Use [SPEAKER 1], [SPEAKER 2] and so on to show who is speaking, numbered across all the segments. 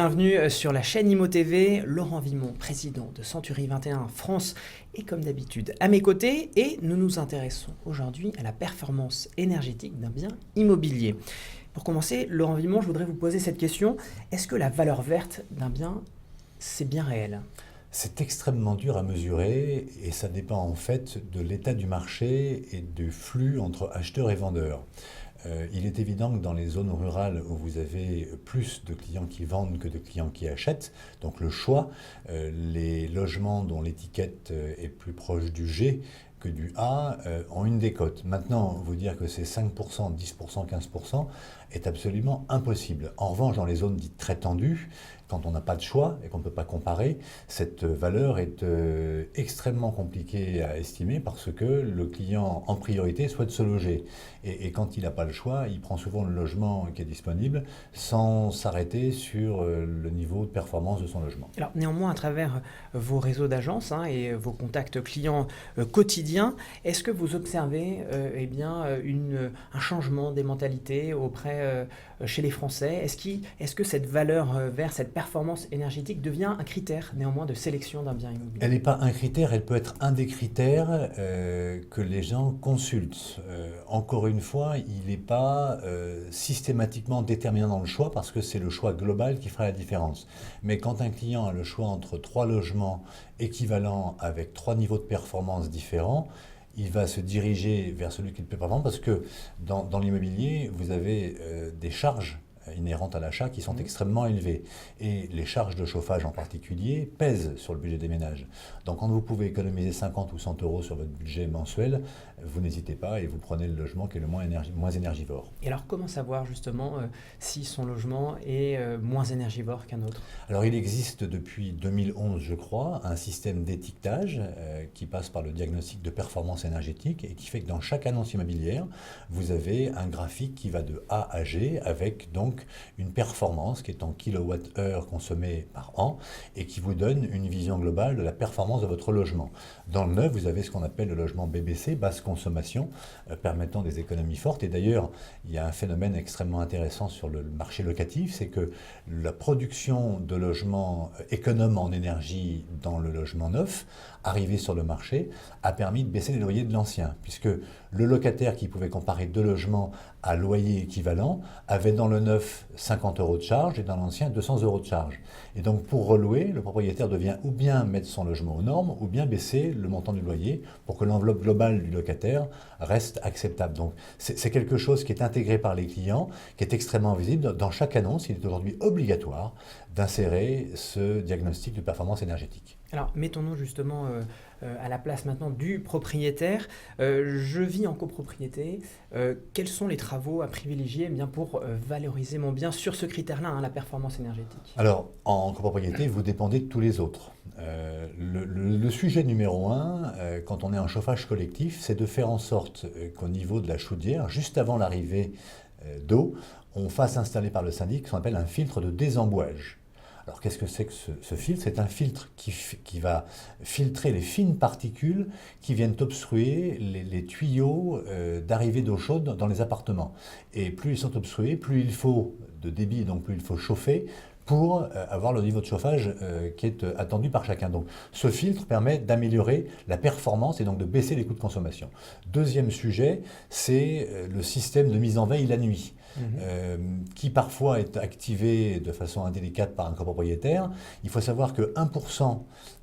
[SPEAKER 1] bienvenue sur la chaîne Imo TV. Laurent Vimont, président de Century 21 France, est comme d'habitude à mes côtés et nous nous intéressons aujourd'hui à la performance énergétique d'un bien immobilier. Pour commencer, Laurent Vimont, je voudrais vous poser cette question. Est-ce que la valeur verte d'un bien, c'est bien réel ?
[SPEAKER 2] C'est extrêmement dur à mesurer et ça dépend en fait de l'état du marché et du flux entre acheteurs et vendeurs. Il est évident que dans les zones rurales où vous avez plus de clients qui vendent que de clients qui achètent, donc le choix, les logements dont l'étiquette est plus proche du G que du A ont une décote. Maintenant, vous dire que c'est 5%, 10%, 15% est absolument impossible. En revanche, dans les zones dites très tendues, quand on n'a pas de choix et qu'on ne peut pas comparer, cette valeur est extrêmement compliquée à estimer parce que le client en priorité souhaite se loger. Et quand il n'a pas le choix, il prend souvent le logement qui est disponible sans s'arrêter sur le niveau de performance de son logement.
[SPEAKER 1] Alors néanmoins, à travers vos réseaux d'agences et vos contacts clients quotidiens, est-ce que vous observez un changement des mentalités chez les Français ? Est-ce que cette valeur verte, cette performance énergétique devient un critère néanmoins de sélection d'un bien immobilier ?
[SPEAKER 2] Elle n'est pas un critère, elle peut être un des critères que les gens consultent. Encore une fois, il n'est pas systématiquement déterminant dans le choix parce que c'est le choix global qui fera la différence. Mais quand un client a le choix entre 3 logements équivalents avec 3 niveaux de performance différents, il va se diriger vers celui qui est le plus performant parce que dans l'immobilier, vous avez des charges inhérentes à l'achat qui sont extrêmement élevées. Et les charges de chauffage en particulier pèsent sur le budget des ménages. Donc quand vous pouvez économiser 50 ou 100 euros sur votre budget mensuel, vous n'hésitez pas et vous prenez le logement qui est le moins énergivore.
[SPEAKER 1] Et alors comment savoir justement si son logement est moins énergivore qu'un autre ?
[SPEAKER 2] Alors il existe depuis 2011, je crois, un système d'étiquetage qui passe par le diagnostic de performance énergétique et qui fait que dans chaque annonce immobilière, vous avez un graphique qui va de A à G avec donc une performance qui est en kilowattheure consommée par an et qui vous donne une vision globale de la performance de votre logement. Dans le neuf, vous avez ce qu'on appelle le logement BBC, basse consommation, permettant des économies fortes. Et d'ailleurs, il y a un phénomène extrêmement intéressant sur le marché locatif, c'est que la production de logements économes en énergie dans le logement neuf, arrivé sur le marché, a permis de baisser les loyers de l'ancien, puisque le locataire qui pouvait comparer 2 logements à loyer équivalent avait dans le neuf 50 euros de charge et dans l'ancien 200 euros de charge. Et donc pour relouer, le propriétaire devient ou bien mettre son logement aux normes ou bien baisser le montant du loyer pour que l'enveloppe globale du locataire reste acceptable. Donc c'est quelque chose qui est intégré par les clients, qui est extrêmement visible. Dans chaque annonce, il est aujourd'hui obligatoire d'insérer ce diagnostic de performance énergétique.
[SPEAKER 1] Alors mettons-nous justement à la place maintenant du propriétaire. Je vis en copropriété. Quels sont les travaux à privilégier pour valoriser mon bien sur ce critère-là, la performance énergétique ?
[SPEAKER 2] Alors, en copropriété, vous dépendez de tous les autres. Le sujet numéro 1, quand on est en chauffage collectif, c'est de faire en sorte qu'au niveau de la chaudière, juste avant l'arrivée d'eau, on fasse installer par le syndic ce qu'on appelle un filtre de désembouage. Alors qu'est-ce que c'est que ce filtre ? C'est un filtre qui va filtrer les fines particules qui viennent obstruer les tuyaux d'arrivée d'eau chaude dans les appartements. Et plus ils sont obstrués, plus il faut de débit, donc plus il faut chauffer pour avoir le niveau de chauffage qui est attendu par chacun. Donc ce filtre permet d'améliorer la performance et donc de baisser les coûts de consommation. Deuxième sujet, c'est le système de mise en veille la nuit. Qui parfois est activé de façon indélicate par un copropriétaire. Il faut savoir que 1%,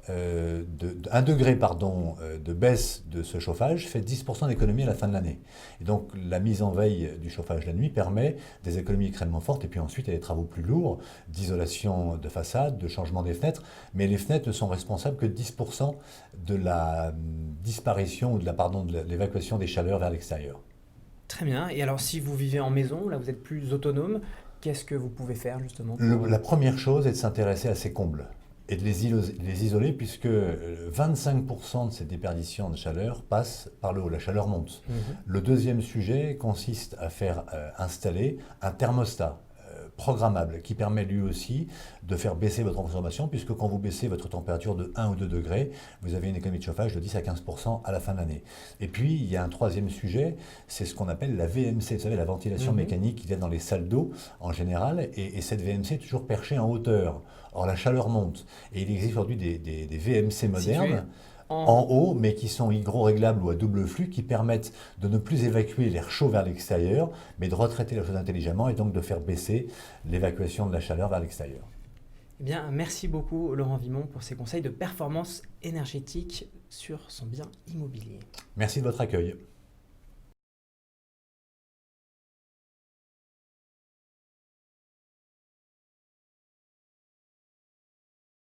[SPEAKER 2] 1 degré de baisse de ce chauffage fait 10% d'économie à la fin de l'année. Et donc la mise en veille du chauffage la nuit permet des économies extrêmement fortes. Et puis ensuite, il y a des travaux plus lourds d'isolation de façade, de changement des fenêtres. Mais les fenêtres ne sont responsables que de 10% de la disparition ou de l'évacuation des chaleurs vers l'extérieur.
[SPEAKER 1] Très bien. Et alors, si vous vivez en maison, là, vous êtes plus autonome, qu'est-ce que vous pouvez faire justement
[SPEAKER 2] La première chose est de s'intéresser à ces combles et de les isoler puisque 25% de ces déperditions de chaleur passent par le haut. La chaleur monte. Le deuxième sujet consiste à faire installer un thermostat programmable qui permet lui aussi de faire baisser votre consommation, puisque quand vous baissez votre température de 1 ou 2 degrés, vous avez une économie de chauffage de 10 à 15% à la fin de l'année. Et puis, il y a un troisième sujet, c'est ce qu'on appelle la VMC, vous savez, la ventilation mécanique qui vient dans les salles d'eau en général, et cette VMC est toujours perchée en hauteur. Or, la chaleur monte, et il existe aujourd'hui des VMC modernes, en haut, mais qui sont hydro-réglables ou à double flux, qui permettent de ne plus évacuer l'air chaud vers l'extérieur, mais de retraiter la chose intelligemment et donc de faire baisser l'évacuation de la chaleur vers l'extérieur.
[SPEAKER 1] Eh bien, merci beaucoup Laurent Vimont pour ces conseils de performance énergétique sur son bien immobilier.
[SPEAKER 2] Merci de votre accueil.